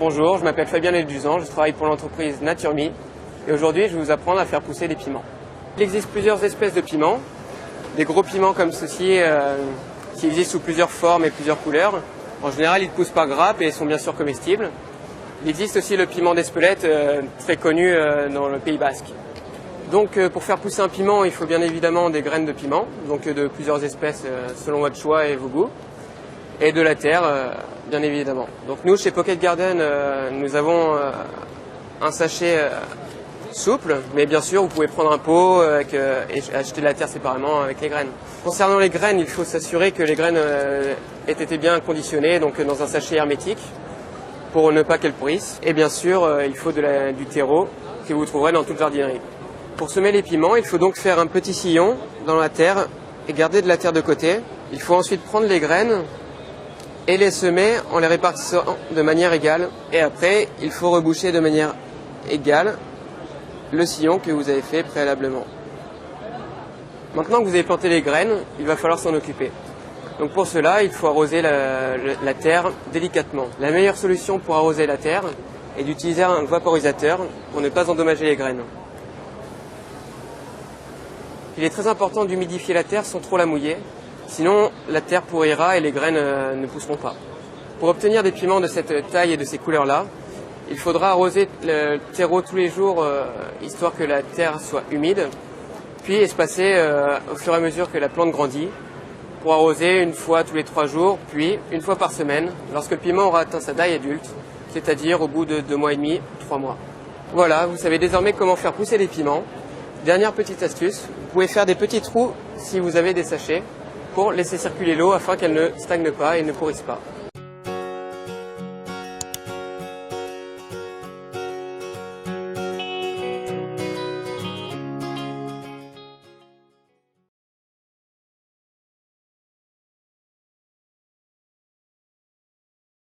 Bonjour, je m'appelle Fabien Lelduzan, je travaille pour l'entreprise NatureMe et aujourd'hui je vais vous apprendre à faire pousser des piments. Il existe plusieurs espèces de piments, des gros piments comme ceci qui existent sous plusieurs formes et plusieurs couleurs. En général ils ne poussent par grappe et sont bien sûr comestibles. Il existe aussi le piment d'Espelette, très connu dans le Pays Basque. Donc pour faire pousser un piment, il faut bien évidemment des graines de piment, donc de plusieurs espèces selon votre choix et vos goûts, et de la terre, bien évidemment. Donc nous, chez Pocket Garden, nous avons un sachet souple, mais bien sûr, vous pouvez prendre un pot et acheter de la terre séparément avec les graines. Concernant les graines, il faut s'assurer que les graines aient été bien conditionnées, donc dans un sachet hermétique, pour ne pas qu'elles pourrissent. Et bien sûr, il faut du terreau que vous trouverez dans toute jardinerie. Pour semer les piments, il faut donc faire un petit sillon dans la terre et garder de la terre de côté. Il faut ensuite prendre les graines et les semer en les répartissant de manière égale. Et après, il faut reboucher de manière égale le sillon que vous avez fait préalablement. Maintenant que vous avez planté les graines, il va falloir s'en occuper. Donc pour cela, il faut arroser la terre délicatement. La meilleure solution pour arroser la terre est d'utiliser un vaporisateur pour ne pas endommager les graines. Il est très important d'humidifier la terre sans trop la mouiller, sinon la terre pourrira et les graines ne pousseront pas. Pour obtenir des piments de cette taille et de ces couleurs-là, il faudra arroser le terreau tous les jours, histoire que la terre soit humide, puis espacer au fur et à mesure que la plante grandit, pour arroser une fois tous les 3 jours, puis une fois par semaine, lorsque le piment aura atteint sa taille adulte, c'est-à-dire au bout de 2 mois et demi, 3 mois. Voilà, vous savez désormais comment faire pousser les piments. Dernière petite astuce, vous pouvez faire des petits trous si vous avez des sachets pour laisser circuler l'eau afin qu'elle ne stagne pas et ne pourrisse pas.